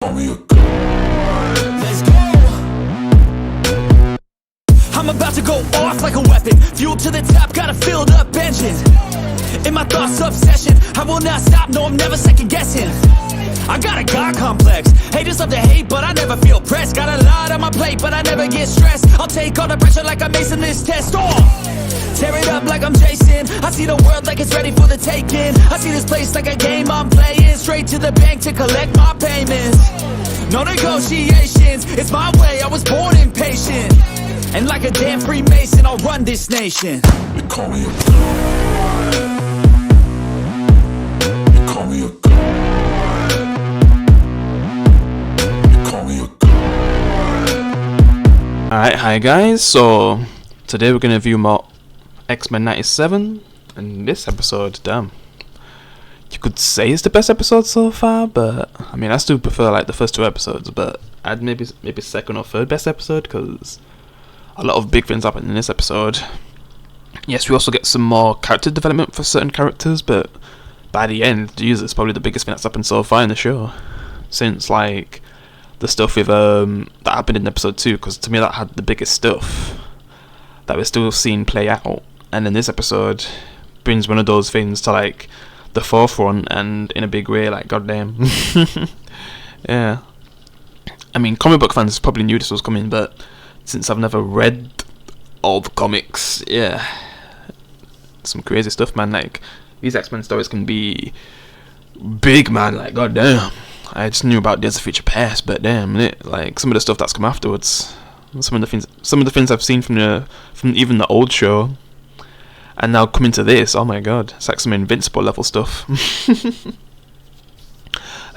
Let's go. I'm about to go off like a weapon. Fuel to the top, got a filled up engine. In my thoughts, obsession. I will not stop, no, I'm never second guessing. I got a God complex. Haters love to hate, but I never feel pressed. Got a lot on my plate, but I never get stressed. I'll take all the pressure like I'm acing this test. Tear it up like I'm Jason. I see the world like it's ready for the taking. I see this place like a game I'm playing. Straight to the bank to collect my payments. No negotiations, it's my way, I was born impatient. And like a damn Freemason, I'll run this nation. They call me a god. They call me a god. They call me a god. Alright, hi guys, so today we're going to view more Men-97, and this episode, damn, you could say it's the best episode so far, but I mean I still prefer like the first two episodes, but I'd maybe second or third best episode, because a lot of big things happen in this episode. Yes, we also get some more character development for certain characters, but by the end, Jesus, it's probably the biggest thing that's happened so far in the show, since like the stuff with that happened in episode 2, because to me that had the biggest stuff that we're still seeing play out, and then this episode brings one of those things to like the forefront and in a big way, like goddamn. Yeah, I mean comic book fans probably knew this was coming, but since I've never read all the comics, yeah, some crazy stuff, man. Like these X-Men stories can be big, man, like goddamn. I just knew about Days of Future Past, but damn it, like some of the stuff that's come afterwards, some of the things I've seen from even the old show, and now coming to this, oh my god, it's like some Invincible level stuff.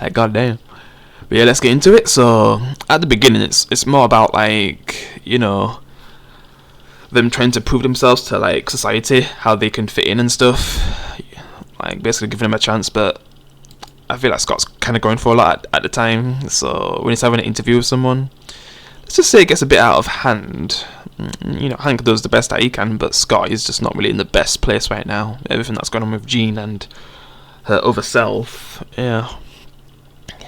Like goddamn. But yeah, let's get into it. So at the beginning, it's more about like, you know, them trying to prove themselves to like society, how they can fit in and stuff, like basically giving them a chance. But I feel like Scott's kind of going for a lot at the time. So when he's having an interview with someone, let's just say it gets a bit out of hand. You know, Hank does the best that he can, but Scott is just not really in the best place right now. Everything that's going on with Jean and her other self, yeah,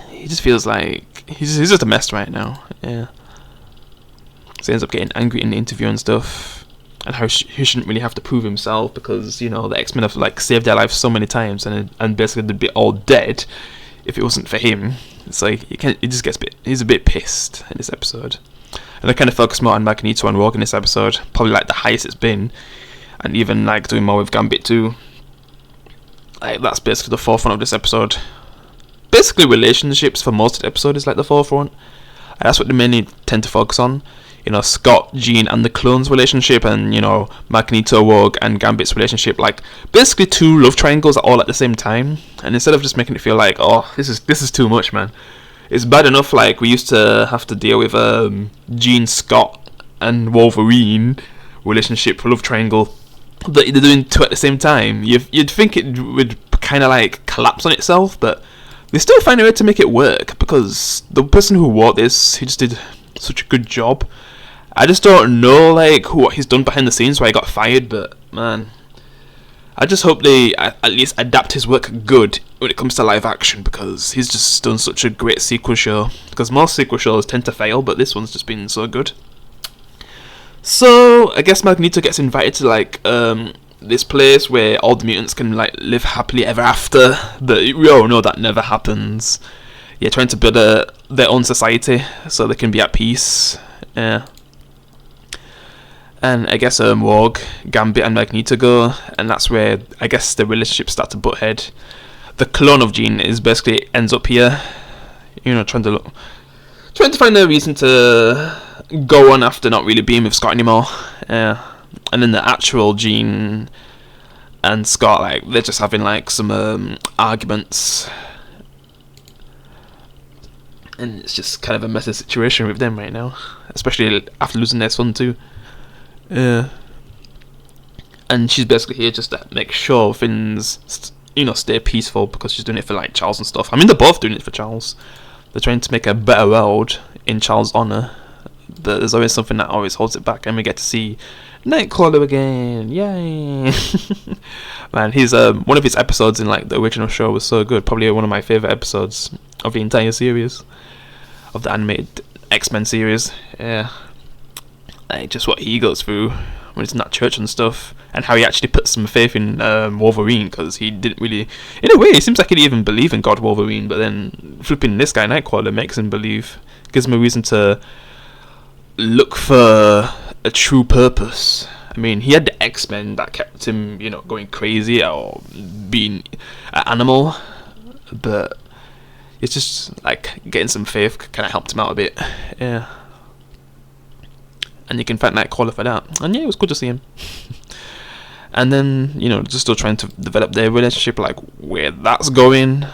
he just feels like he's just a mess right now. Yeah, so he ends up getting angry in the interview and stuff, and how he shouldn't really have to prove himself, because you know the X-Men have like saved their lives so many times, and basically they'd be all dead if it wasn't for him. It's like he's a bit pissed in this episode. And I kind of focus more on Magneto and Rogue in this episode, probably like the highest it's been, and even like doing more with Gambit too. Like that's basically the forefront of this episode. Basically, relationships for most of the episode is like the forefront, and that's what they mainly tend to focus on. You know, Scott, Jean, and the clones' relationship, and you know, Magneto, Rogue, and Gambit's relationship. Like basically two love triangles all at the same time. And instead of just making it feel like, oh, this is too much, man. It's bad enough like we used to have to deal with Jean, Scott, and Wolverine relationship, love triangle, but they're doing two at the same time. You'd think it would kind of like collapse on itself, but they still find a way to make it work, because the person who wrote this, he just did such a good job. I just don't know like what he's done behind the scenes why he got fired, but man, I just hope they at least adapt his work good when it comes to live action, because he's just done such a great sequel show. Because most sequel shows tend to fail, but this one's just been so good. So I guess Magneto gets invited to like this place where all the mutants can like live happily ever after, but we all know that never happens. Yeah, trying to build their own society so they can be at peace. Yeah. And I guess Rogue, Gambit, and Magneto go, and that's where I guess the relationships start to butt head. The clone of Jean is basically ends up here, you know, trying to find a reason to go on after not really being with Scott anymore. Yeah, and then the actual Jean and Scott, like they're just having like some arguments, and it's just kind of a messy situation with them right now, especially after losing their son too. Yeah, and she's basically here just to make sure things, you know, stay peaceful, because she's doing it for like Charles and stuff. I mean, they're both doing it for Charles. They're trying to make a better world in Charles' honor, but there's always something that always holds it back, and we get to see Nightcrawler again. Yay! Man, he's one of his episodes in like the original show was so good. Probably one of my favorite episodes of the entire series. of the animated X-Men series. Yeah, like just what he goes through when he's in that church and stuff, and how he actually puts some faith in Wolverine, because he didn't really, in a way, it seems like he didn't even believe in God Wolverine, but then flipping this guy Nightcrawler makes him believe, gives him a reason to look for a true purpose. I mean, he had the X-Men that kept him, going crazy or being an animal, but it's just like getting some faith kind of helped him out a bit. Yeah. And you can thank Nightcrawler for that. And yeah, it was good to see him. And then, just still trying to develop their relationship, like where that's going.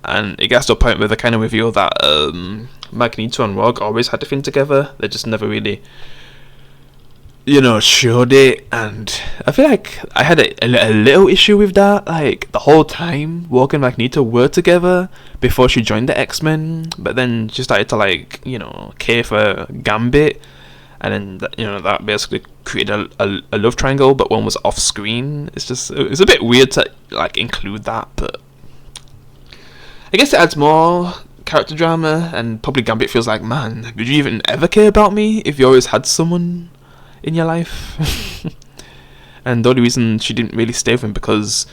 And it gets to a point where they kind of reveal that Magneto and Rogue always had the thing together. They just never really, showed it. And I feel like I had a little issue with that. Like, the whole time, Rogue and Magneto were together before she joined the X-Men. But then she started to, care for Gambit. And then, that basically created a love triangle, but one was off screen. It's a bit weird to, include that, but I guess it adds more character drama, and probably Gambit feels like, man, did you even ever care about me if you always had someone in your life? And the only reason she didn't really stay with him because,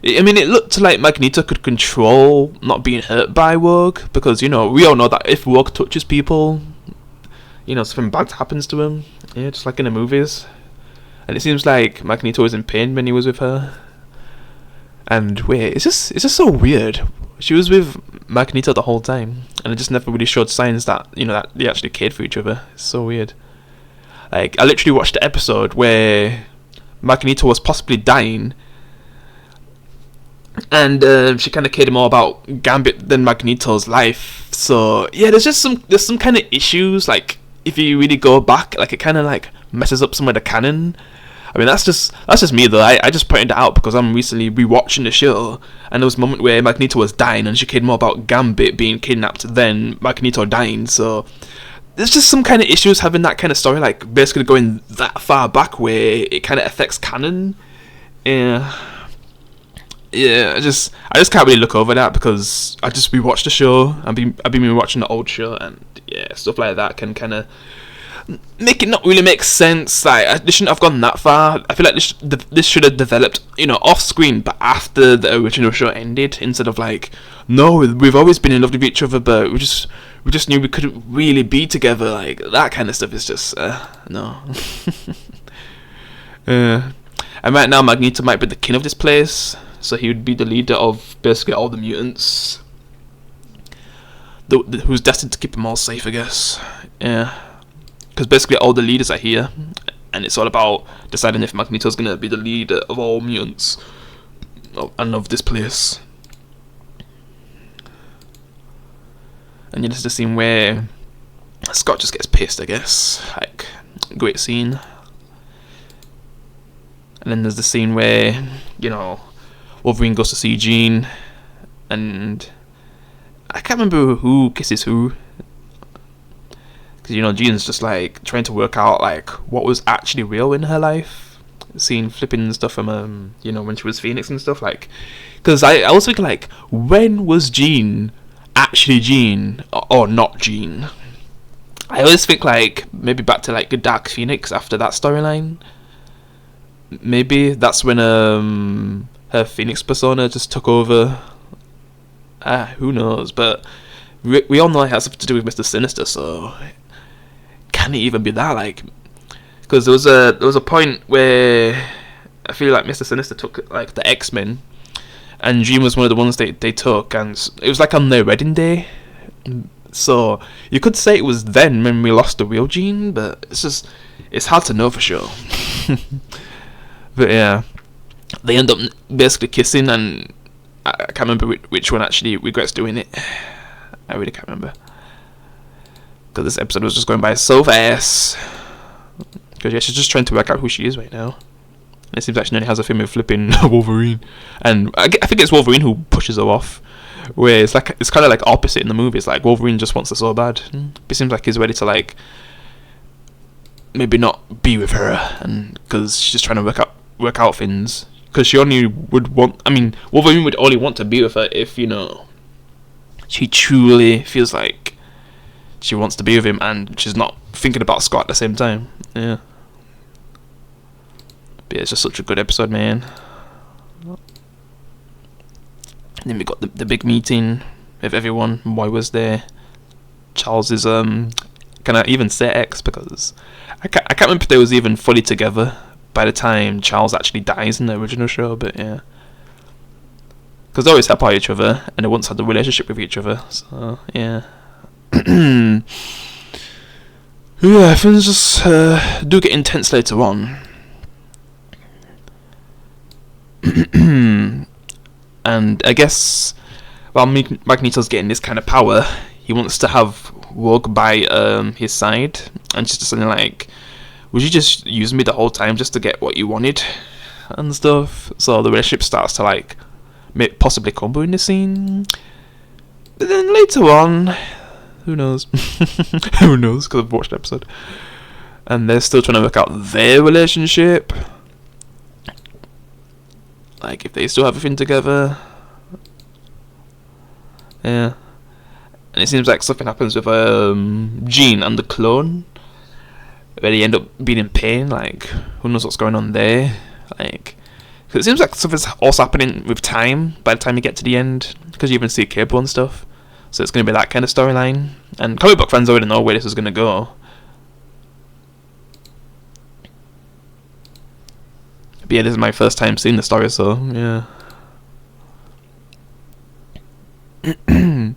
it looked like Magneto could control not being hurt by Rogue, because, we all know that if Rogue touches people, something bad happens to him. Yeah, just like in the movies. And it seems like Magneto was in pain when he was with her. And wait, it's just so weird. She was with Magneto the whole time, and it just never really showed signs that, that they actually cared for each other. It's so weird. Like, I literally watched the episode where Magneto was possibly dying, and she kind of cared more about Gambit than Magneto's life. So yeah, there's some kind of issues, like, if you really go back, like, it kind of like messes up some of the canon. I mean, that's just me though. I just pointed it out because I'm recently rewatching the show, and there was a moment where Magneto was dying and she cared more about Gambit being kidnapped than Magneto dying. So there's just some kind of issues having that kind of story, like basically going that far back where it kind of affects canon. Yeah, I just can't really look over that because I just rewatched the show. I've been rewatching the old show, and yeah, stuff like that can kind of make it not really make sense. Like, they shouldn't have gone that far. I feel like this should have developed, off screen, but after the original show ended, instead of like, no, we've always been in love with each other, but we just knew we couldn't really be together. Like, that kind of stuff is just no. And right now, Magneto might be the king of this place, so he would be the leader of basically all the mutants, who's destined to keep them all safe, I guess. Yeah, because basically all the leaders are here, and it's all about deciding if Magneto's gonna be the leader of all mutants and of this place. And there's the scene where Scott just gets pissed, I guess. Like, great scene. And then there's the scene where, Wolverine goes to see Jean, and I can't remember who kisses who, because Jean's just like trying to work out like what was actually real in her life, seeing flipping stuff from when she was Phoenix and stuff, like, because I was thinking, like, when was Jean actually Jean or not Jean? I always think like maybe back to like the Dark Phoenix after that storyline. Maybe that's when her Phoenix persona just took over. Who knows? But we all know it has something to do with Mr. Sinister, so can it even be that? Like, because there was a point where I feel like Mr. Sinister took like the X-Men, and Jean was one of the ones they took, and it was like on their wedding day. So you could say it was then when we lost the real Jean, but it's hard to know for sure. But yeah, they end up basically kissing, and I can't remember which one actually regrets doing it. I really can't remember, because this episode was just going by so fast. Because yeah, she's just trying to work out who she is right now. And it seems like she only has a thing with flipping Wolverine, and I think it's Wolverine who pushes her off. Where it's kind of like opposite in the movie. It's like Wolverine just wants her so bad. It seems like he's ready to like maybe not be with her, and because she's just trying to work out things. Because she only would want. I mean, Wolverine would only want to be with her if she truly feels like she wants to be with him, and she's not thinking about Scott at the same time. Yeah. But yeah, it's just such a good episode, man. And then we got the big meeting with everyone. Moy was there. Charles is can I even say ex, because I can't remember if they was even fully together by the time Charles actually dies in the original show, but yeah. Because they always help out each other, and they once had a relationship with each other, so yeah. Yeah, things just do get intense later on. And I guess while Magneto's getting this kind of power, he wants to have Rogue by his side, and she's just something like, would you just use me the whole time just to get what you wanted and stuff? So the relationship starts to like possibly crumble in the scene. But then later on, who knows? Who knows? Because I've watched the episode, and they're still trying to work out their relationship. Like if they still have a thing together. Yeah. And it seems like something happens with Jean and the clone, where they end up being in pain. Like, who knows what's going on there? Like, cause it seems like something's also happening with time by the time you get to the end, because you even see Cable and stuff. So it's going to be that kind of storyline. And comic book fans already know where this is going to go. But yeah, this is my first time seeing the story, so yeah. And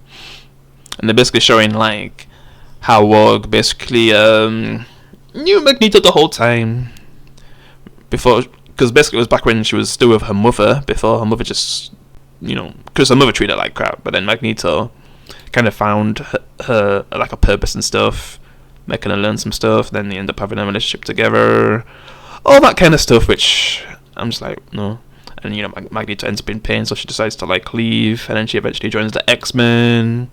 they're basically showing like how Rogue basically knew Magneto the whole time before, because basically it was back when she was still with her mother, before her mother just, you know, because her mother treated her like crap, but then Magneto kind of found her like a purpose and stuff, making her learn some stuff, then they end up having a relationship together, all that kind of stuff, which I'm just like, no. And you know, Magneto ends up in pain, so she decides to like leave, and then she eventually joins the X-Men.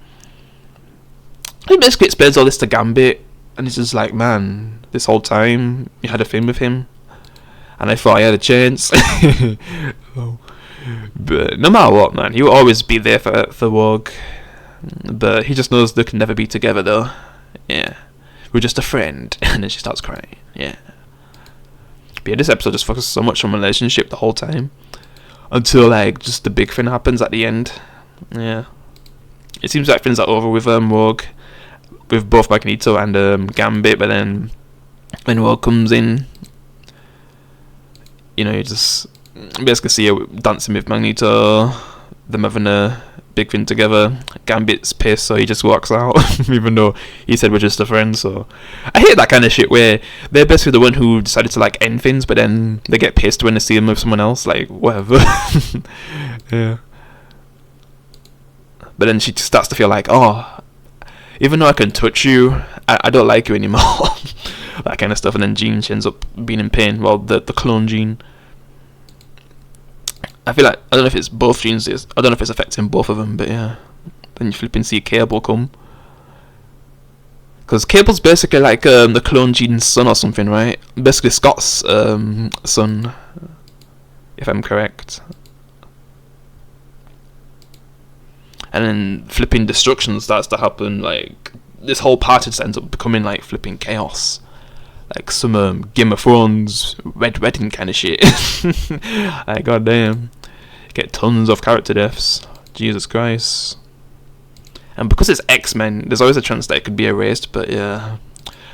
He basically explains all this to Gambit, and he's just like, man, this whole time you had a thing with him, and I thought I had a chance. But no matter what, man, he will always be there for Rogue. But he just knows they can never be together, though. Yeah, we're just a friend. And then she starts crying. Yeah. But yeah, this episode just focuses so much on relationship the whole time, until like just the big thing happens at the end. Yeah, it seems like things are over with Rogue, with both Magneto and Gambit. But then when Rogue comes in, you know, you just basically see her dancing with Magneto, them having a big thing together. Gambit's pissed, so he just walks out, even though he said we're just a friend. So I hate that kind of shit where they're basically the one who decided to like end things, but then they get pissed when they see him with someone else. Like, whatever. Yeah. But then she starts to feel like, oh, even though I can touch you, I don't like you anymore. That kind of stuff. And then Jean, she ends up being in pain. Well, the clone Jean. I feel like, I don't know if it's both Jeans, I don't know if it's affecting both of them, but yeah. Then you flipping see Cable come. Because Cable's basically like the clone Jean's son or something, right? Basically Scott's son, if I'm correct. And then flipping destruction starts to happen, like, this whole party just ends up becoming like flipping chaos. Like some Game of Thrones Red Wedding kind of shit. Like, goddamn. Get tons of character deaths. Jesus Christ. And because it's X-Men, there's always a chance that it could be erased, but yeah.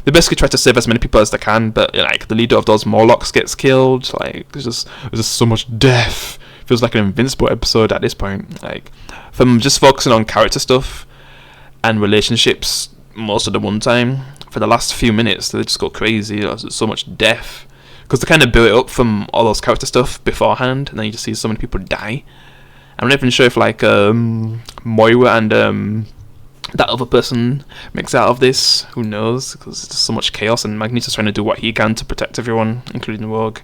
They basically try to save as many people as they can, but like the leader of those Morlocks gets killed. Like, there's just so much death. Feels like an Invincible episode at this point. Like, from just focusing on character stuff and relationships most of the one time, for the last few minutes they just go crazy. There's so much death because they kind of build it up from all those character stuff beforehand, and then you just see so many people die. I'm not even sure if like Moira and that other person makes out of this. Who knows? Because there's so much chaos, and Magneto's trying to do what he can to protect everyone, including Rogue.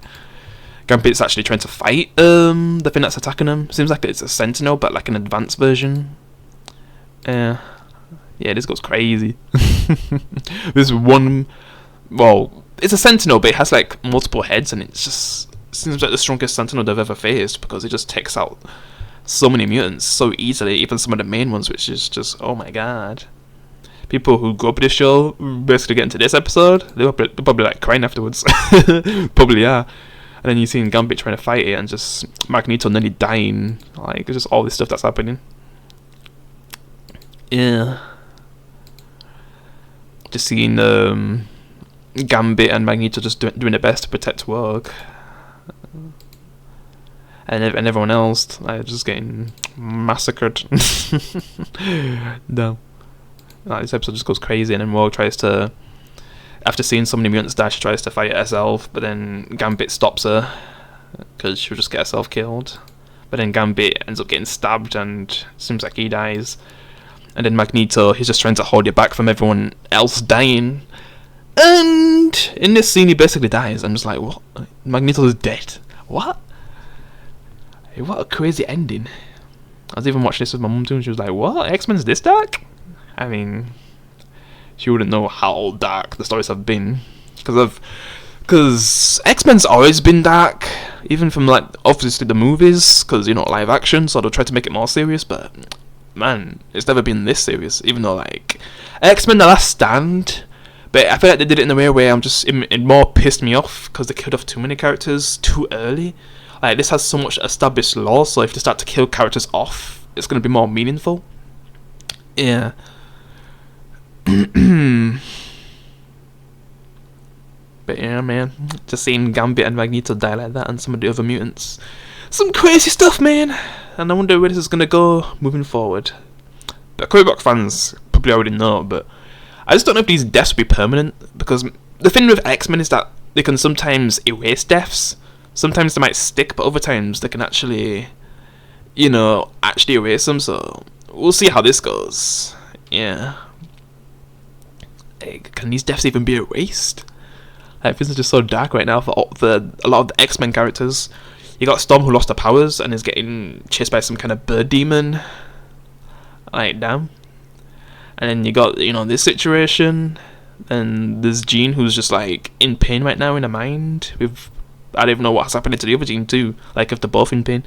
Gambit's actually trying to fight the thing that's attacking him. Seems like it's a Sentinel, but like an advanced version. Yeah, this goes crazy. This one, well, it's a Sentinel, but it has like multiple heads, and it seems like the strongest Sentinel they've ever faced, because it just takes out so many mutants so easily, even some of the main ones, which is just, oh my god. But people who grew up with this show basically get into this episode, they're probably like crying afterwards. Probably, yeah. And then you see Gambit trying to fight it and just Magneto nearly dying. Like, it's just all this stuff that's happening. Yeah. Just seeing Gambit and Magneto just doing their best to protect Rogue. And everyone else, like, just getting massacred. Damn. Like, this episode just goes crazy, and then Rogue tries to, after seeing so many mutants die, she tries to fight it herself, but then Gambit stops her, because she'll just get herself killed. But then Gambit ends up getting stabbed, and it seems like he dies. And then Magneto, he's just trying to hold you back from everyone else dying. And in this scene, he basically dies. I'm just like, what? Magneto's dead? What? What a crazy ending. I was even watching this with my mum too, and she was like, what? X-Men's this dark? I mean, she wouldn't know how dark the stories have been. Because X-Men's always been dark, even from, like, obviously the movies, because, you know, live action, so they'll try to make it more serious, but, man, it's never been this serious, even though, like, X-Men The Last Stand, but I feel like they did it in a way where it more pissed me off, because they killed off too many characters too early. Like, this has so much established lore, so if they start to kill characters off, it's going to be more meaningful. Yeah. But yeah, man, just seeing Gambit and Magneto die like that and some of the other mutants, some crazy stuff, man. And I wonder where this is going to go moving forward. The comic book fans probably already know, but I just don't know if these deaths will be permanent, because the thing with X-Men is that they can sometimes erase deaths. Sometimes they might stick, but other times they can actually, you know, actually erase them. So we'll see how this goes. Yeah. Hey, can these deaths even be erased? Like, this is just so dark right now for a lot of the X-Men characters. You got Storm, who lost her powers and is getting chased by some kind of bird demon. Like, damn. And then you got, you know, this situation. And there's Jean, who's just, like, in pain right now in her mind. I don't even know what's happening to the other Jean too. Like, if they're both in pain.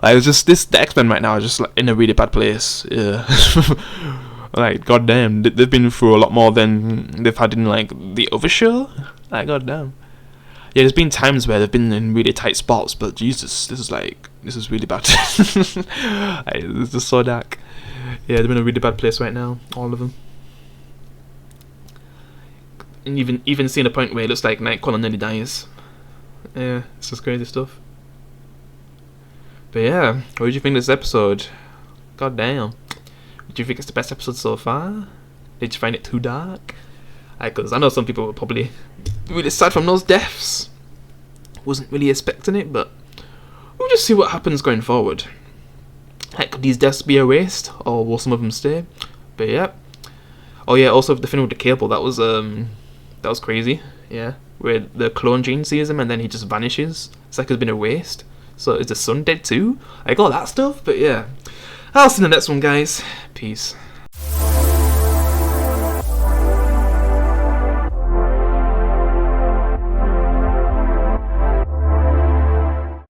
Like, it's just the X-Men right now are just, like, in a really bad place. Yeah. Like, goddamn, they've been through a lot more than they've had in, like, the other show. Like, goddamn. Yeah, there's been times where they've been in really tight spots, but Jesus, this is really bad. Like, it's just so dark. Yeah, they're in a really bad place right now, all of them. And even seeing a point where it looks like Nightcrawler nearly dies. Yeah, it's just crazy stuff. But yeah, what did you think of this episode? God damn. Do you think it's the best episode so far? Did you find it too dark? Because I know some people were probably really sad from those deaths. Wasn't really expecting it, but we'll just see what happens going forward. Like, could these deaths be erased, or will some of them stay? But yeah. Oh yeah, also the thing with the cable, that was crazy. Yeah, where the clone Jean sees him and then he just vanishes. It's like he's been erased. So is the sun dead too? Like all that stuff. But yeah, I'll see you in the next one, guys. Peace.